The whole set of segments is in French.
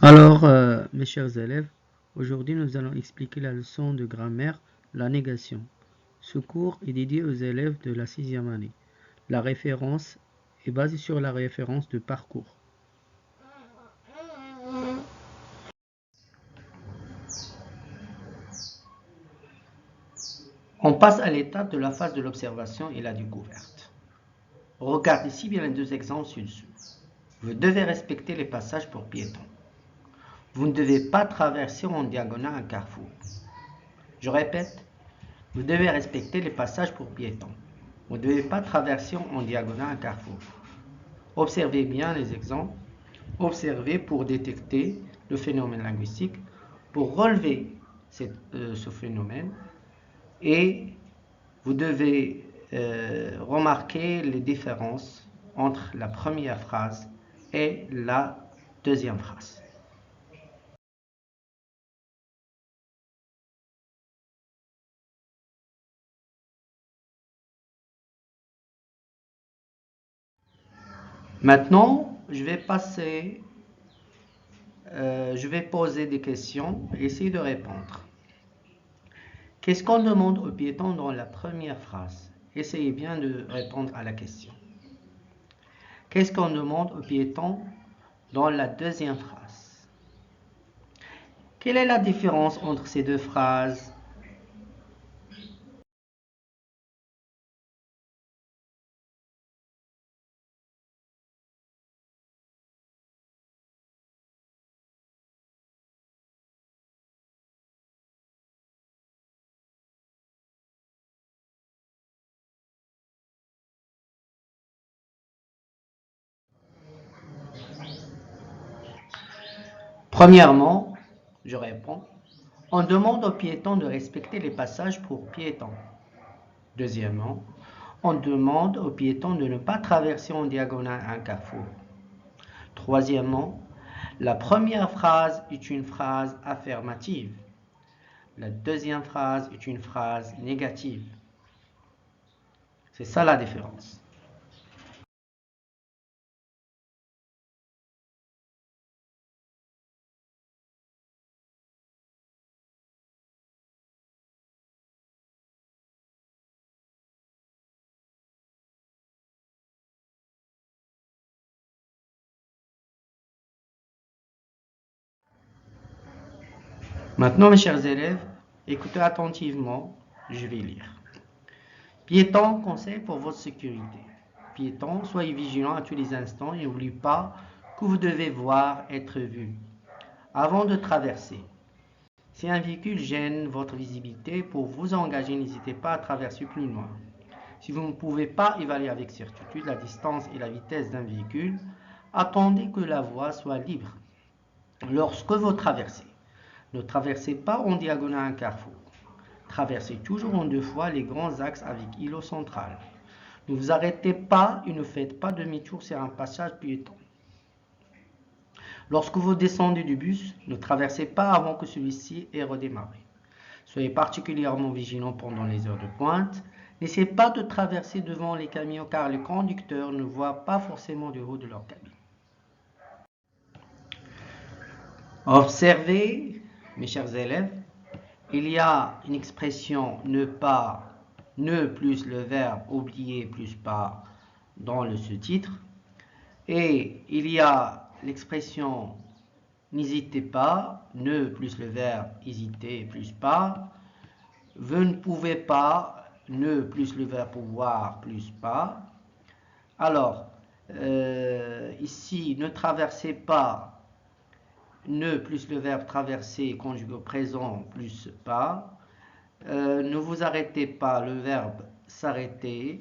Alors, mes chers élèves, aujourd'hui nous allons expliquer la leçon de grammaire, la négation. Ce cours est dédié aux élèves de la 6e année. La référence est basée sur la référence de parcours. On passe à l'étape de la phase de l'observation et la découverte. Regarde ici bien les deux exemples ci-dessous. Vous devez respecter les passages pour piétons. Vous ne devez pas traverser en diagonale un carrefour. Je répète, vous devez respecter les passages pour piétons. Vous ne devez pas traverser en diagonale un carrefour. Observez bien les exemples. Observez pour détecter le phénomène linguistique, pour relever ce phénomène, et vous devez remarquer les différences entre la première phrase et la deuxième phrase. Maintenant, je vais poser des questions et essayer de répondre. Qu'est-ce qu'on demande aux piétons dans la première phrase? Essayez bien de répondre à la question. Qu'est-ce qu'on demande aux piétons dans la deuxième phrase? Quelle est la différence entre ces deux phrases? Premièrement, je réponds, on demande aux piétons de respecter les passages pour piétons. Deuxièmement, on demande aux piétons de ne pas traverser en diagonale un carrefour. Troisièmement, la première phrase est une phrase affirmative. La deuxième phrase est une phrase négative. C'est ça la différence. Maintenant, mes chers élèves, écoutez attentivement, je vais lire. Piétons, conseil pour votre sécurité. Piétons, soyez vigilants à tous les instants et n'oubliez pas que vous devez voir, être vu avant de traverser. Si un véhicule gêne votre visibilité, pour vous engager, n'hésitez pas à traverser plus loin. Si vous ne pouvez pas évaluer avec certitude la distance et la vitesse d'un véhicule, attendez que la voie soit libre. Lorsque vous traversez, ne traversez pas en diagonale un carrefour. Traversez toujours en deux fois les grands axes avec îlot central. Ne vous arrêtez pas et ne faites pas demi-tour sur un passage piéton. Lorsque vous descendez du bus, ne traversez pas avant que celui-ci ait redémarré. Soyez particulièrement vigilants pendant les heures de pointe. N'essayez pas de traverser devant les camions car les conducteurs ne voient pas forcément du haut de leur cabine. Observez, mes chers élèves, il y a une expression ne pas, ne plus le verbe oublier plus pas dans le sous-titre. Et il y a l'expression n'hésitez pas, ne plus le verbe hésiter plus pas. Vous ne pouvez pas, ne plus le verbe pouvoir plus pas. Alors, ici, ne traversez pas, ne plus le verbe traverser conjugué au présent plus pas. Ne vous arrêtez pas, le verbe s'arrêter.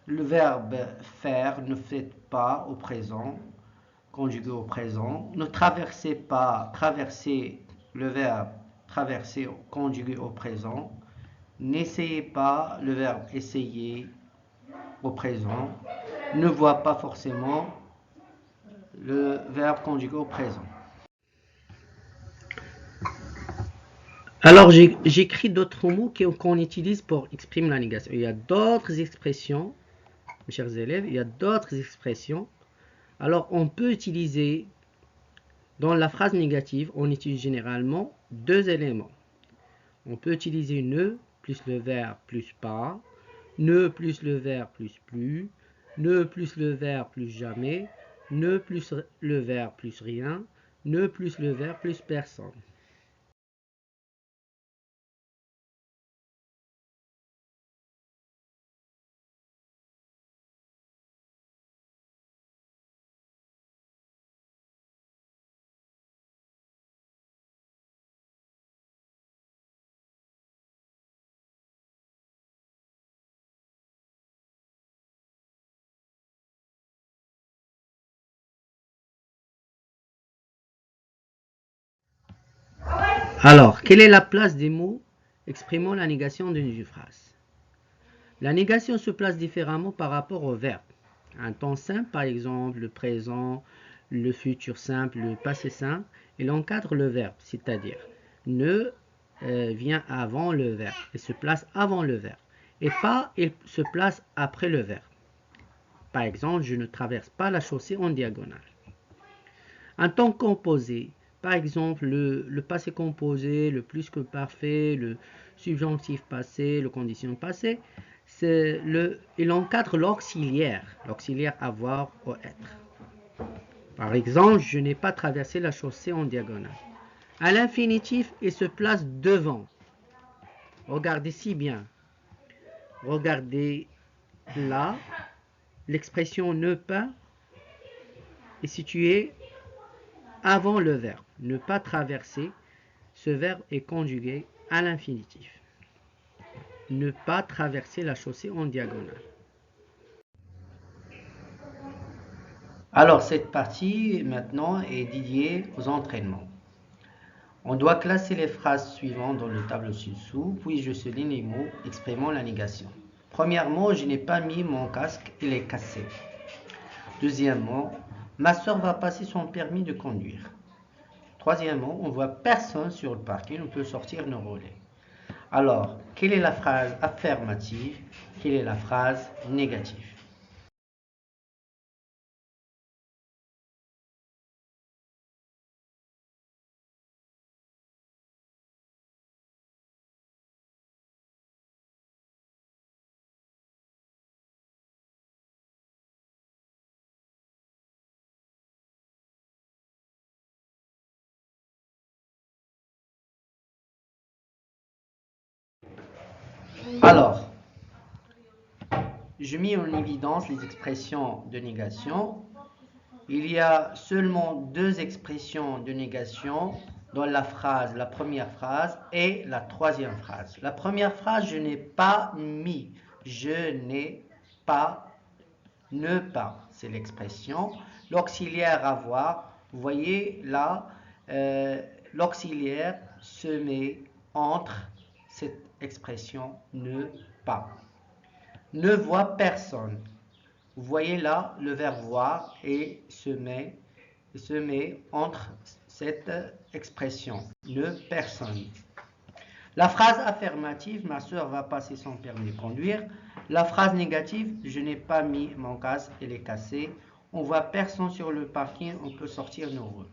Le verbe faire, ne faites pas au présent, conjugué au présent. Ne traversez pas, traverser, le verbe traverser, conjugué au présent. N'essayez pas, le verbe essayer au présent. Ne voit pas forcément, le verbe conjugué au présent. Alors, j'écris d'autres mots qu'on utilise pour exprimer la négation. Il y a d'autres expressions, mes chers élèves, il y a d'autres expressions. Alors, on peut utiliser Dans la phrase négative, on utilise généralement deux éléments. On peut utiliser ne plus le verbe plus pas, ne plus le verbe plus, ne plus le verbe plus jamais, ne plus le verbe plus rien, ne plus le verbe plus personne. Alors, quelle est la place des mots exprimant la négation d'une phrase? La négation se place différemment par rapport au verbe. Un temps simple, par exemple, le présent, le futur simple, le passé simple, il encadre le verbe, c'est-à-dire ne vient avant le verbe et se place avant le verbe. Et pas, il se place après le verbe. Par exemple, je ne traverse pas la chaussée en diagonale. Un temps composé, par exemple, le passé composé, le plus que parfait, le subjonctif passé, le condition passée, il encadre l'auxiliaire avoir ou être. Par exemple, je n'ai pas traversé la chaussée en diagonale. À l'infinitif, il se place devant. Regardez si bien. Regardez là, l'expression ne pas est située avant le verbe. Ne pas traverser, ce verbe est conjugué à l'infinitif. Ne pas traverser la chaussée en diagonale. Alors, cette partie, maintenant, est dédiée aux entraînements. On doit classer les phrases suivantes dans le tableau ci-dessous, puis je souligne les mots exprimant la négation. Premièrement, je n'ai pas mis mon casque, il est cassé. Deuxièmement, ma soeur va passer son permis de conduire. Troisièmement, on voit personne sur le parking, on peut sortir nos relais. Alors, quelle est la phrase affirmative? Quelle est la phrase négative? Alors, je mets en évidence les expressions de négation. Il y a seulement deux expressions de négation dans la première phrase et la troisième phrase. La première phrase, je n'ai pas mis. Je n'ai pas, ne pas, c'est l'expression. L'auxiliaire avoir, vous voyez là, l'auxiliaire se met entre cette expression ne pas. Ne voit personne. Vous voyez là le verbe voir et se met entre cette expression, ne personne. La phrase affirmative, ma soeur va passer son permis de conduire. La phrase négative, je n'ai pas mis mon casque, il est cassé. On voit personne sur le parking, on peut sortir nos roues.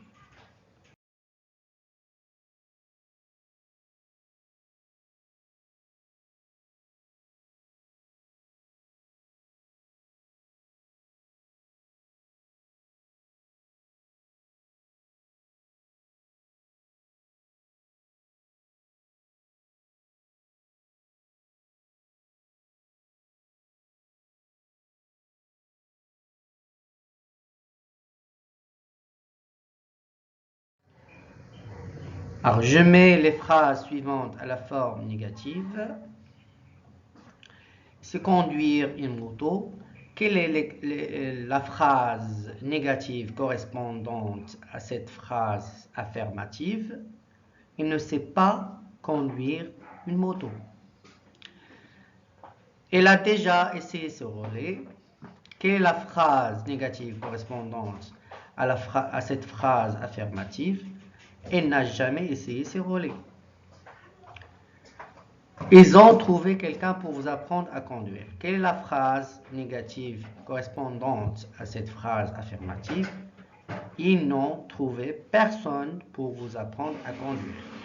Alors, je mets les phrases suivantes à la forme négative. C'est conduire une moto. Quelle est la phrase négative correspondante à cette phrase affirmative? Il ne sait pas conduire une moto. Elle a déjà essayé ce relais. Quelle est la phrase négative correspondante à cette phrase affirmative? Elle n'a jamais essayé ce relais. Ils ont trouvé quelqu'un pour vous apprendre à conduire. Quelle est la phrase négative correspondante à cette phrase affirmative? Ils n'ont trouvé personne pour vous apprendre à conduire.